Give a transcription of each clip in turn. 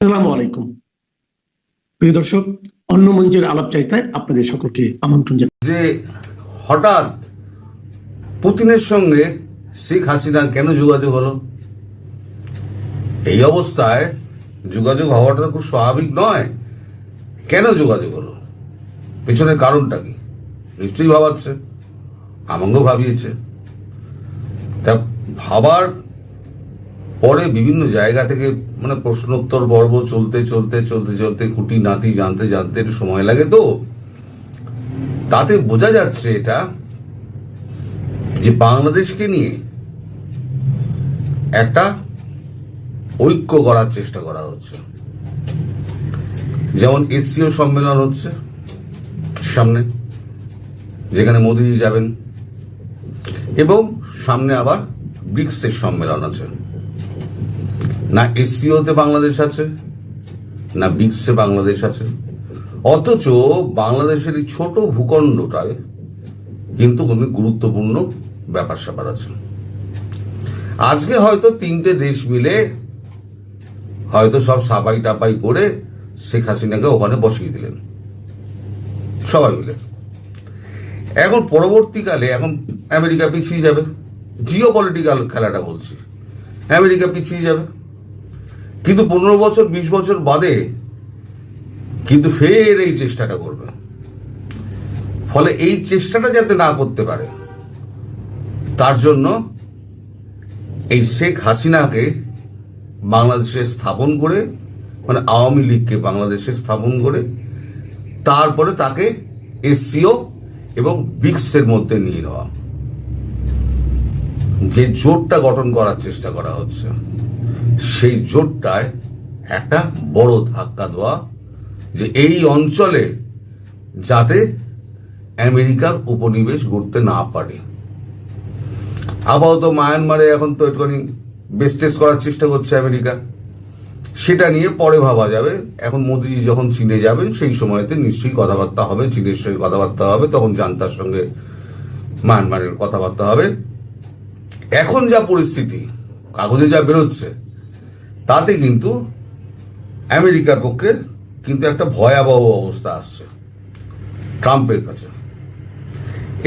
আসসালামু আলাইকুম প্রিয় দর্শক, অন্য মঞ্চের আলাপচারিতায় আপনাদের সকলকে আমন্ত্রণ জানাই। যে হঠাৎ পুতিনের সঙ্গে শেখ হাসিনা কেন যোগাযোগ হলো? এই অবস্থায় যোগাযোগ হওয়াটা তো খুব স্বাভাবিক নয়। কেন যোগাযোগ হলো? পেছনের কারণটা কি? নিশ্চয়ই ভাবাচ্ছে, আমাকেও ভাবিয়েছে। তা ভাবার পরে বিভিন্ন জায়গা থেকে প্রশ্নোত্তর পর্ব চলতে চলতে চলতে চলতে খুঁটিনাটি জানতে জানতে একটু সময় লাগে। তো তাতে বোঝা যাচ্ছে এটা যে বাংলাদেশকে নিয়ে একটা ঐক্য করার চেষ্টা করা হচ্ছে। যেমন এসসিও সম্মেলন হচ্ছে সামনে, যেখানে মোদিজি যাবেন, এবং সামনে আবার ব্রিক্সের সম্মেলন আছে। না এসসিওতে বাংলাদেশ আছে, না ব্রিক্সে বাংলাদেশ আছে, অথচ বাংলাদেশের এই ছোট ভূখণ্ডটায় কিন্তু খুবই গুরুত্বপূর্ণ ব্যাপার স্যাপার আছে। আজকে হয়তো তিনটে দেশ মিলে হয়তো সব সাপাই টাপাই করে শেখ হাসিনাকে ওখানে বসিয়ে দিলেন সবাই মিলে। এখন পরবর্তীকালে এখন আমেরিকা পিছিয়ে যাবে, জিও পলিটিক্যাল খেলাটা বলছি, আমেরিকা পিছিয়ে যাবে, কিন্তু 15 বছর 20 বছর বাদে কিন্তু ফের এই চেষ্টাটা করবে। ফলে এই চেষ্টাটা যাতে না করতে পারে তার জন্য এই শেখ হাসিনাকে বাংলাদেশে স্থাপন করে, আওয়ামী লীগকে বাংলাদেশে স্থাপন করে, তারপরে তাকে এসসিও এবং ব্রিক্সের মধ্যে নিয়ে নেওয়া, যে জোটটা গঠন করার চেষ্টা করা হচ্ছে, সেই জোটটায় একটা বড় ধাক্কা দেওয়া, যে এই অঞ্চলে যাতে আমেরিকার উপনিবেশ গড়তে না পারে। আপাতত মায়ানমারে এখন তো একটুখানি বেস্টেস করার চেষ্টা করছে আমেরিকা, সেটা নিয়ে পরে ভাবা যাবে। এখন মোদিজি যখন চীনে যাবেন সেই সময়তে নিশ্চয়ই কথাবার্তা হবে, চীনের সঙ্গে কথাবার্তা হবে, তখন জান্তার সঙ্গে মায়ানমারের কথাবার্তা হবে। এখন যা পরিস্থিতি, কাগজে যা বেরোচ্ছে, তাতে কিন্তু আমেরিকার পক্ষে কিন্তু একটা ভয়াবহ অবস্থা আসছে ট্রাম্পের কাছে।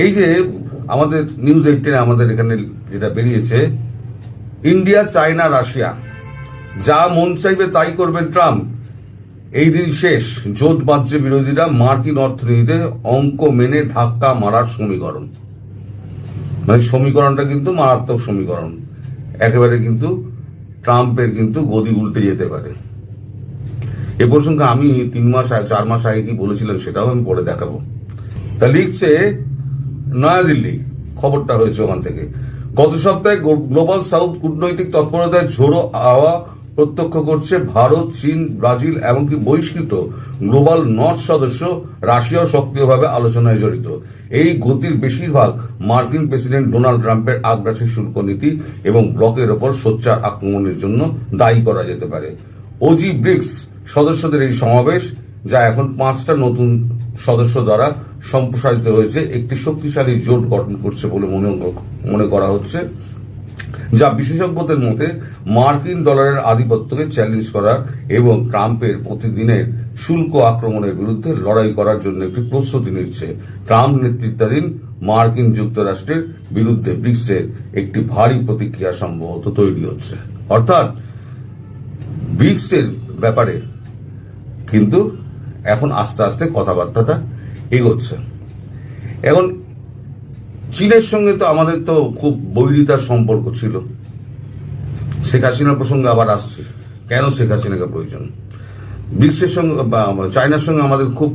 এই যে আমাদের নিউজ 18 আমাদের এখানে যেটা বেরিয়েছে, ইন্ডিয়া, চায়না, রাশিয়া যা মন চাইবে তাই করবেন ট্রাম্প, এই দিন শেষ, জোট বাঁধছে বিরোধীরা, মার্কিন অর্থনীতিতে অঙ্ক মেনে ধাক্কা মারার সমীকরণ। সমীকরণটা কিন্তু মারাত্মক সমীকরণ, একেবারে কিন্তু ট্রাম্পের কিন্তু গদি উল্টে যেতে পারে। এ প্রসঙ্গে আমি 4 মাস আগে কি বলেছিলাম সেটাও আমি পরে দেখাবো। তা লিখছে নয়াদিল্লি, খবরটা হয়েছে ওখান থেকে, গত সপ্তাহে গ্লোবাল সাউথ কূটনৈতিক তৎপরতায় ঝোড়ো হাওয়া প্রত্যক্ষ করছে ভারত, চীন, ব্রাজিল, এমনকি বহিষ্কৃত গ্লোবাল নর্থ সদস্য রাশিয়াও সক্রিয়ভাবে আলোচনায় জড়িত। এই গতির বেশিরভাগ মার্কিন প্রেসিডেন্ট ডোনাল্ড ট্রাম্পের আগ্রাসী শুল্ক নীতি এবং ব্লকের ওপর সোচ্চার আক্রমণের জন্য দায়ী করা যেতে পারে। ওজি ব্রিক্স সদস্যদের এই সমাবেশ, যা এখন 5টা নতুন সদস্য দ্বারা সম্প্রসারিত হয়েছে, একটি শক্তিশালী জোট গঠন করছে বলে মনে করা হচ্ছে, যা বিশেষজ্ঞদের মতে মার্কিন ডলারের আধিপত্যকে চ্যালেঞ্জ করা এবং ট্রাম্পের প্রতিদিনের শুল্ক আক্রমণের বিরুদ্ধে লড়াই করার জন্য একটি প্রস্তুতি নিচ্ছে। ট্রাম্প নেতৃত্বাধীন মার্কিন যুক্তরাষ্ট্রের বিরুদ্ধে ব্রিক্সের একটি ভারী প্রতিক্রিয়া সম্ভবত তৈরি হচ্ছে। অর্থাৎ ব্রিক্সের ব্যাপারে কিন্তু এখন আস্তে আস্তে কথাবার্তাটা এগোচ্ছে। এখন চীনের সঙ্গে তো আমাদের তো খুব বৈরিতার সম্পর্ক ছিল। শেখ হাসিনার প্রসঙ্গে আবার আসছে, কেন শেখ হাসিনাকে প্রয়োজন। ব্রিক্সের সঙ্গে বা চায়নার সঙ্গে আমাদের খুব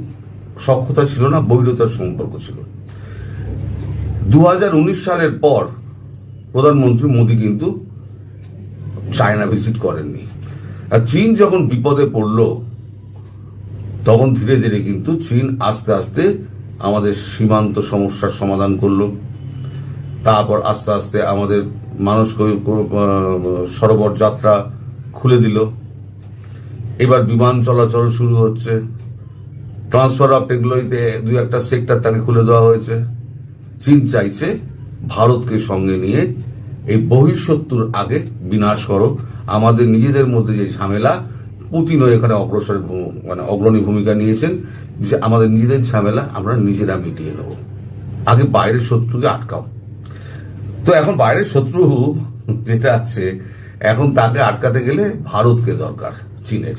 সখ্যতা ছিল না, বৈরিতার সম্পর্ক ছিল। 2019 সালের পর প্রধানমন্ত্রী মোদী কিন্তু চায়না ভিজিট করেননি। আর চীন যখন বিপদে পড়ল, তখন ধীরে ধীরে কিন্তু চীন আস্তে আস্তে আমাদের সীমান্ত সমস্যার সমাধান করলো। তারপর আস্তে আস্তে আমাদের মানুষ সরোবর যাত্রা খুলে দিল। এবার বিমান চলাচল শুরু হচ্ছে, ট্রান্সফার অফ টেকনোলজিতে 2-1টা সেক্টর তাকে খুলে দেওয়া হয়েছে। চীন চাইছে ভারতকে সঙ্গে নিয়ে এই বহিঃশত্রুর আগে বিনাশ করো, আমাদের নিজেদের মধ্যে যে ঝামেলা পুতিনও এখানে অগ্রণী ভূমিকা নিয়েছেন যে আমাদের নিজেদের ঝামেলা আমরা নিজেরা মিটিয়ে নেব, আগে বাইরের শত্রুকে আটকাও। তো এখন বাইরের শত্রু যেটা আছে, এখন তাকে আটকাতে গেলে ভারতকে দরকার, চীনের।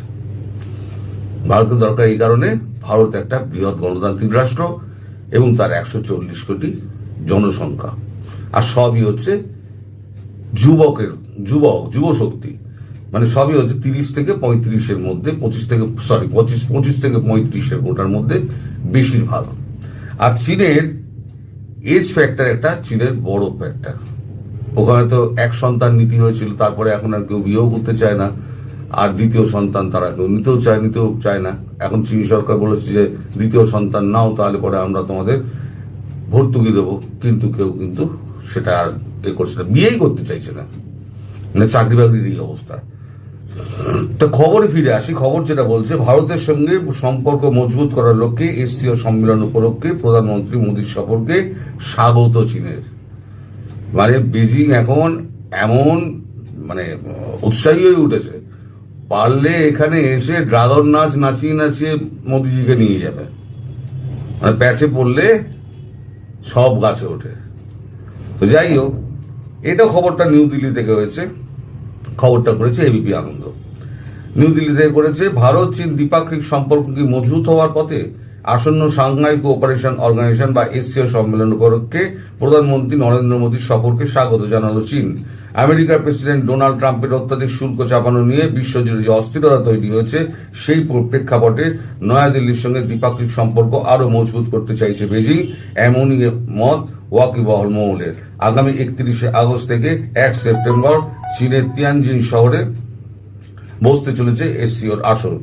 ভারতকে দরকার এই কারণে, ভারত একটা বৃহৎ গণতান্ত্রিক রাষ্ট্র এবং তার 140 কোটি জনসংখ্যা, আর সবই হচ্ছে যুব শক্তি, মানে সবই হচ্ছে 30 থেকে 35-এর মধ্যে, 25 থেকে 35-এর কোটার মধ্যে বেশিরভাগ। আর চীনের এজ ফ্যাক্টর একটা চীনের বড় ফ্যাক্টর। ওখানে তো এক সন্তান নীতি হয়েছিল, তারপরে এখন আর কেউ বিয়েও করতে চায় না, আর দ্বিতীয় সন্তান তারা কেউ নিতেও চায় না। এখন চীন সরকার বলেছে যে দ্বিতীয় সন্তান নাও, তাহলে পরে আমরা তোমাদের ভর্তুকি দেবো, কিন্তু কেউ কিন্তু সেটা আর করছে না, বিয়েই করতে চাইছে না, মানে চাকরি বাকরির এই অবস্থা। তো খবরে ফিরে আসি, খবর যেটা বলছে, ভারতের সঙ্গে সম্পর্ক মজবুত করার লক্ষ্যে এসসিও সম্মেলন উপলক্ষে প্রধানমন্ত্রী মোদীর সফরকে স্বাগত চীনের। মানে বেজিং এখন এমন মানে উৎসাহী হয়ে উঠেছে, পারলে এখানে এসে ড্রাগন নাচ নাচিয়ে নাচিয়ে মোদীজিকে নিয়ে যাবে, মানে প্যাচে পড়লে সব গাছে ওঠে। তো যাই হোক, এটা খবরটা নিউ দিল্লি থেকে হয়েছে, খবরটা করেছে এবিপি আনন্দ। নিউ দিল্লি থেকে করেছে, ভারত চীন দ্বিপাক্ষিক সম্পর্ক কি মজবুত হওয়ার পথে? আসন্ন সাংহাই কোঅপারেশন অর্গানাইজেশন বা এসসিও সম্মেলন উপলক্ষে প্রধানমন্ত্রী নরেন্দ্র মোদীর সফরকে স্বাগত জানালো চীন। আমেরিকার প্রেসিডেন্ট ডোনাল্ড ট্রাম্পের অত্যাধিক শুল্ক চাপানো নিয়ে বিশ্বজুড়ে যে অস্থিরতা তৈরি হয়েছে, সেই প্রেক্ষাপটে নয়াদিল্লির সঙ্গে দ্বিপাক্ষিক সম্পর্ক আরো মজবুত করতে চাইছে বেজিং, এমনই মত ওয়াকিবহল মহলের। আগামী 31শে আগস্ট থেকে 1 সেপ্টেম্বর চীনের তিয়ানজিন শহরে বসতে চলেছে এসসিওর আসর।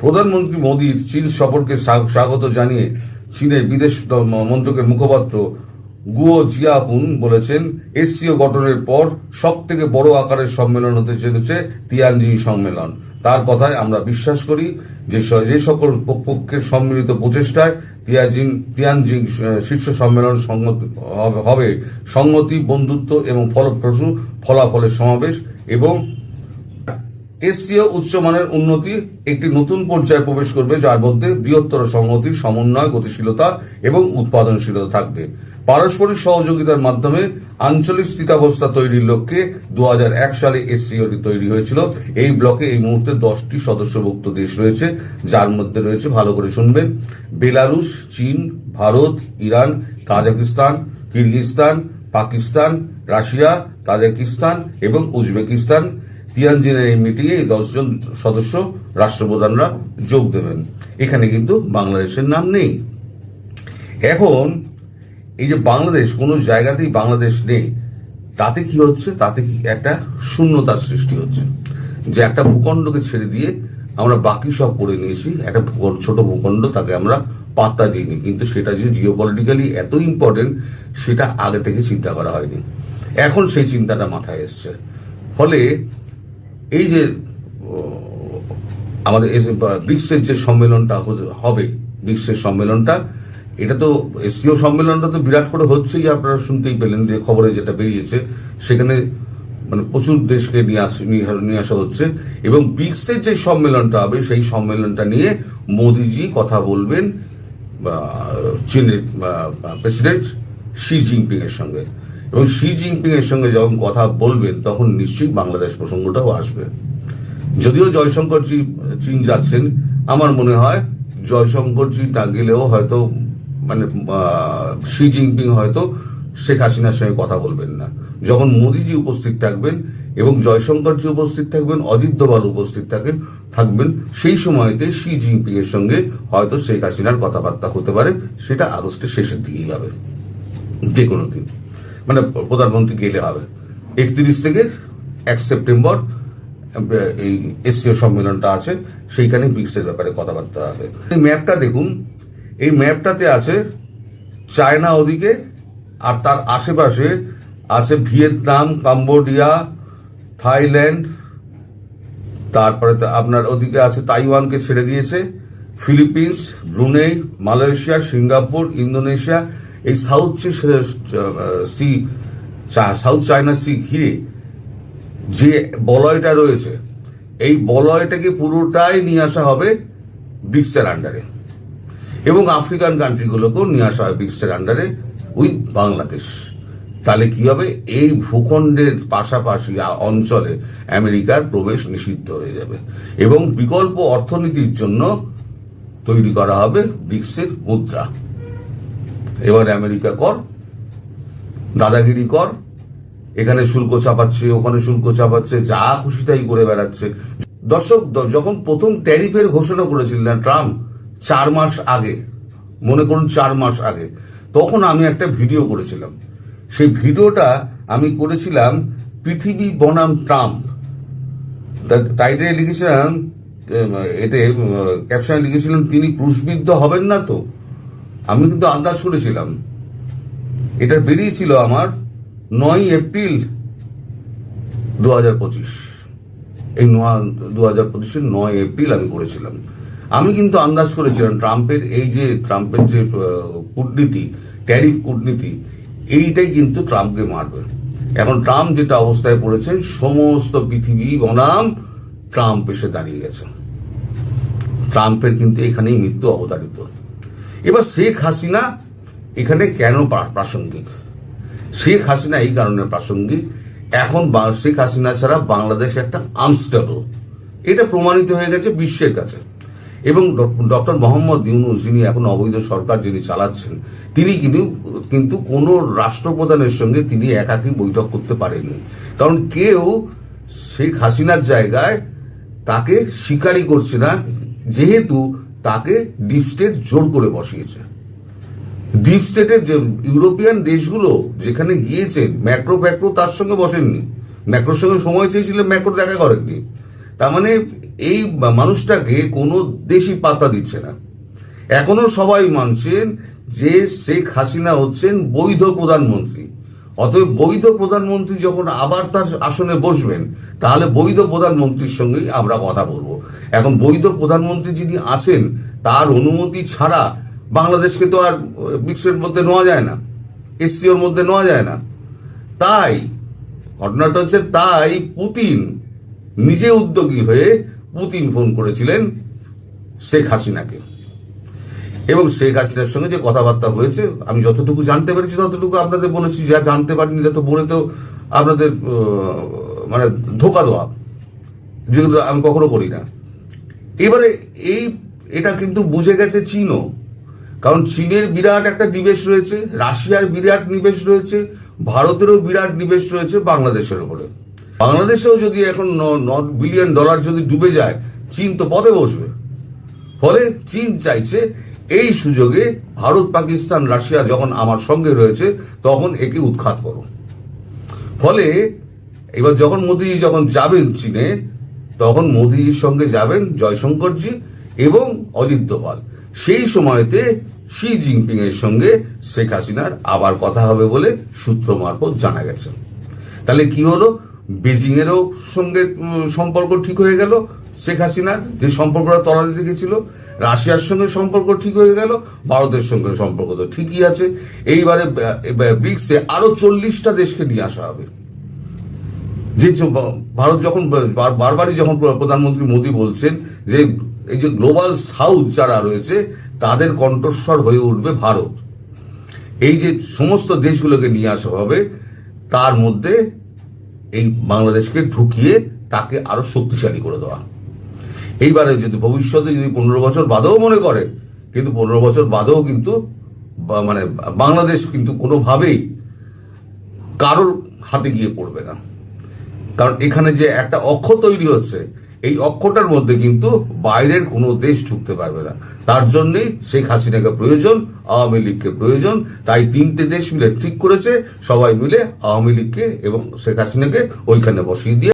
প্রধানমন্ত্রী মোদীর চীন সফরকে স্বাগত জানিয়ে চীনের বিদেশ মন্ত্রকের মুখপাত্র গুয়ো জিয়াহুন বলেছেন, এসসিও গঠনের পর সব থেকে বড় আকারের সম্মেলন হতে চলেছে তিয়ানজিন সম্মেলন। তার কথায় আমরা বিশ্বাস করি যে সকল পক্ষের সম্মিলিত প্রচেষ্টায় তিয়ানজিন শীর্ষ সম্মেলন হবে সংহতি, বন্ধুত্ব এবং ফলপ্রসূ ফলাফলের সমাবেশ, এবং এসসিও উচ্চমানের উন্নতি একটি নতুন পর্যায়ে প্রবেশ করবে, যার মধ্যে বৃহত্তর সংহতি, সমন্বয়, গতিশীলতা এবং উৎপাদনশীলতা থাকবে। পারস্পরিক সহযোগিতার মাধ্যমে আঞ্চলিক স্থিতাবস্থা তৈরির লক্ষ্যে 2001 সালে এসসিওটি তৈরি হয়েছিল। এই ব্লকে এই মুহূর্তে 10টি সদস্যভুক্ত দেশ রয়েছে, যার মধ্যে রয়েছে, ভালো করে শুনবেন, বেলারুশ, চীন, Bharat, Iran, Kazakhstan, Kyrgyzstan, Pakistan, Russia, Tajikistan এবং উজবেকিস্তান। তিয়ানজিনের এই মিটিংয়ে এই 10 জন সদস্য রাষ্ট্রপ্রধানরা যোগ দেবেন। এখানে কিন্তু বাংলাদেশের নাম নেই। এখন এই যে বাংলাদেশ, কোনো জায়গাতেই বাংলাদেশ নেই, তাতে কি হচ্ছে? তাতে কি একটা শূন্যতার সৃষ্টি হচ্ছে, যে একটা ভূখণ্ডকে ছেড়ে দিয়ে আমরা বাকি সব করে নিয়েছি। একটা ছোট ভূখণ্ড, তাকে আমরা পাত্তা দিইনি, কিন্তু সেটা যে জিওপলিটিক্যালি এত ইম্পর্টেন্ট, সেটা আগে থেকে চিন্তা করা হয়নি। এখন সেই চিন্তাটা মাথায় এসছে। ফলে এই যে আমাদের ব্রিক্সের যে সম্মেলনটা হবে, ব্রিক্সের সম্মেলনটা, এটা তো এসসিও সম্মেলনটা তো বিরাট করে হচ্ছেই, আপনারা শুনতেই পেলেন যে খবরে যেটা বেরিয়েছে, সেখানে মানে প্রচুর দেশকে নিয়ে আসা হচ্ছে, এবং ব্রিক্সের যে সম্মেলনটা হবে, সেই সম্মেলনটা নিয়ে মোদিজি কথা বলবেন চীনের প্রেসিডেন্ট শি জিনপিং এর সঙ্গে, এবং শি জিনপিং এর সঙ্গে যখন কথা বলবেন, তখন নিশ্চয়ই বাংলাদেশ প্রসঙ্গটাও আসবে। যদিও জয়শঙ্করজি চীন যাচ্ছেন, আমার মনে হয় জয়শঙ্করজি না গেলেও হয়তো মানে শি জিনপিং হয়তো শেখ হাসিনার সঙ্গে কথা বলবেন না। যখন মোদিজি উপস্থিত থাকবেন এবং জয়শঙ্করজি উপস্থিত থাকবেন, অজিত দোভাল উপস্থিত থাকবেন, সেই সময়তে শি জিনপিং এর সঙ্গে হয়তো শেখ হাসিনার কথাবার্তা হতে পারে। সেটা আগস্টের শেষের দিকেই হবে, যে কোনো দিন, মানে প্রধানমন্ত্রী গেলে হবে। 31 থেকে 1 সেপ্টেম্বর এই এসসিও সম্মেলনটা আছে, সেইখানে ব্রিক্সের ব্যাপারে কথাবার্তা হবে। এই ম্যাপটা দেখুন, এই ম্যাপটাতে আছে চায়না ওদিকে, আর তার আশেপাশে আছে ভিয়েতনাম, কম্বোডিয়া, থাইল্যান্ড, তারপরে আপনার ওদিকে আছে তাইওয়ানকে ছেড়ে দিয়েছে, Philippines, Brunei, Malaysia, Singapore, Indonesia. এই সাউথ চায়না সি ঘিরে যে বলয়টা রয়েছে, এই বলয়টাকে পুরোটাই নিয়ে আসা হবে ব্রিক্সের আন্ডারে, এবং আফ্রিকান কান্ট্রিগুলোকেও নিয়ে আসা হয় ব্রিক্সের আন্ডারে উইথ বাংলাদেশ। তাহলে কি হবে, এই ভূখণ্ডের পাশাপাশি অঞ্চলে আমেরিকার প্রবেশ নিষিদ্ধ হয়ে যাবে, এবং বিকল্প অর্থনীতির জন্য তৈরি করা হবে ব্রিক্সের মুদ্রা। এবারে আমেরিকা কর, দাদাগিরি কর, এখানে শুল্ক চাপাচ্ছে, ওখানে শুল্ক চাপাচ্ছে, যা খুশি তাই করে বেড়াচ্ছে। দর্শক, যখন প্রথম ট্যারিফের ঘোষণা করেছিলেন ট্রাম্প 4 মাস আগে, মনে করুন 4 মাস আগে, তখন আমি একটা ভিডিও করেছিলাম। সেই ভিডিওটা আমি করেছিলাম পৃথিবী বনাম ট্রাম্প। টাইটেলে লিখেছিলাম, এতে ক্যাপশনে লিখেছিলাম, তিনি ক্রুশবিদ্ধ হবেন না তো। আমি কিন্তু আন্দাজ করেছিলাম। এটা বেরিয়েছিল আমার 9 এপ্রিল 2025। এই 2025-এর 9 এপ্রিল আমি করেছিলাম। আমি কিন্তু আন্দাজ করেছিলাম ট্রাম্পের যে কূটনীতি, ট্যারিফ কূটনীতি, এইটাই কিন্তু ট্রাম্পকে মারবে। এখন ট্রাম্প যেটা অবস্থায় পড়েছেন, সমস্ত পৃথিবী বনাম ট্রাম্প এসে দাঁড়িয়ে গেছে। ট্রাম্পের কিন্তু এখানেই মৃত্যু অবধারিত। এবার শেখ হাসিনা এখানে কেন প্রাসঙ্গিক? শেখ হাসিনা এই কারণে প্রাসঙ্গিক, এখন শেখ হাসিনা ছাড়া বাংলাদেশ একটা আনস্টেবল, এটা প্রমাণিত হয়ে গেছে বিশ্বের কাছে। এবং ডক্টর মোহাম্মদ ইউনূস, যিনি এখন অবৈধ সরকার যিনি চালাচ্ছেন, তিনি কিন্তু কোন রাষ্ট্রপ্রধানের সঙ্গে তিনি একাকী বৈঠক করতে পারেননি। কারণ কেউ শেখ হাসিনার জায়গায় তাকে স্বীকারই করছে না, যেহেতু তাকে ডিপ স্টেট জোর করে বসিয়েছে। ডিপ স্টেটের যে ইউরোপিয়ান দেশগুলো যেখানে গিয়েছেন, ম্যাক্রো তার সঙ্গে বসেননি, ম্যাক্রোর সঙ্গে সময় চেয়েছিলেন, ম্যাক্রো দেখা করেননি। তার মানে এই মানুষটাকে কোনো দেশই পাত্তা দিচ্ছে না। এখনো সবাই মানছেন যে শেখ হাসিনা হচ্ছেন বৈধ প্রধানমন্ত্রী। অতএব বৈধ প্রধানমন্ত্রী যখন আবার তার আসনে বসবেন, তাহলে বৈধ প্রধানমন্ত্রীর সঙ্গেই আমরা কথা বলবো। এখন বৈধ প্রধানমন্ত্রী যিনি আছেন, তার অনুমতি ছাড়া বাংলাদেশকে তো আর ব্রিক্সের মধ্যে নেওয়া যায় না, এসসিওর মধ্যে নেওয়া যায় না। তাই ঘটনাটা হচ্ছে, তাই পুতিন নিজে উদ্যোগী হয়ে পুতিন ফোন করেছিলেন শেখ হাসিনাকে, এবং শেখ হাসিনার সঙ্গে যে কথাবার্তা হয়েছে, আমি যতটুকু জানতে পেরেছি ততটুকু আপনাদের বলেছি। যা জানতে পারিনি যত বলে তো আপনাদের মানে ধোকা দেওয়া, যেগুলো আমি কখনো করি না। এবারে এটা কিন্তু বুঝে গেছে চীনও, কারণ চীনের বিরাট একটা নিবেশ রয়েছে, রাশিয়ার বিরাট নিবেশ রয়েছে, ভারতেরও বিরাট নিবেশ রয়েছে বাংলাদেশের উপরে। বাংলাদেশেও যদি এখন $9 বিলিয়ন যদি ডুবে যায়, চীন তো পথে বসবে। ফলে চীন চাইছে এই সুযোগে ভারত, পাকিস্তান, রাশিয়া যখন আমার সঙ্গে রয়েছে, তখন একে উৎখাত করো। ফলে এবার যখন মোদীজি যখন যাবেন চীনে, তখন মোদীজির সঙ্গে যাবেন জয়শঙ্করজি এবং অজিত দোভাল। সেই সময়তে শি জিনপিং এর সঙ্গে শেখ হাসিনার আবার কথা হবে বলে সূত্র মারফত জানা গেছে। তাহলে কি হলো, বেজিং এরও সঙ্গে সম্পর্ক ঠিক হয়ে গেল শেখ হাসিনার, যে সম্পর্কটা তলাতে দেখেছিল। রাশিয়ার সঙ্গে সম্পর্ক ঠিক হয়ে গেল, ভারতের সঙ্গে সম্পর্ক তো ঠিকই আছে। এইবারে ব্রিক্সে আরো 40টা দেশকে নিয়ে আসা হবে। যে ভারত যখন বারবারই যখন প্রধানমন্ত্রী মোদী বলছেন যে এই যে গ্লোবাল সাউথ যারা রয়েছে, তাদের কণ্ঠস্বর হয়ে উঠবে ভারত। এই যে সমস্ত দেশগুলোকে নিয়ে আসা হবে, তার মধ্যে এই বাংলাদেশকে ঢুকিয়ে তাকে আরো শক্তিশালী করে দেওয়া। এইবারে যদি ভবিষ্যতে যদি 15 বছর বাদেও মনে করে, কিন্তু 15 বছর বাদেও কিন্তু মানে বাংলাদেশ কিন্তু কোনোভাবেই কারোর হাতে গিয়ে পড়বে না। কারণ এখানে যে একটা অক্ষ তৈরি হচ্ছে, এই অক্ষটার মধ্যে কিন্তু বাইরের কোনো দেশ ঢুকতে পারবে না। তার জন্যই শেখ হাসিনাকে প্রয়োজন, আওয়ামী লীগকে প্রয়োজন। তাই 3টে দেশ মিলে ঠিক করেছে, সবাই মিলে আওয়ামী লীগকে এবং শেখ হাসিনাকে ওইখানে বসিয়ে দিয়ে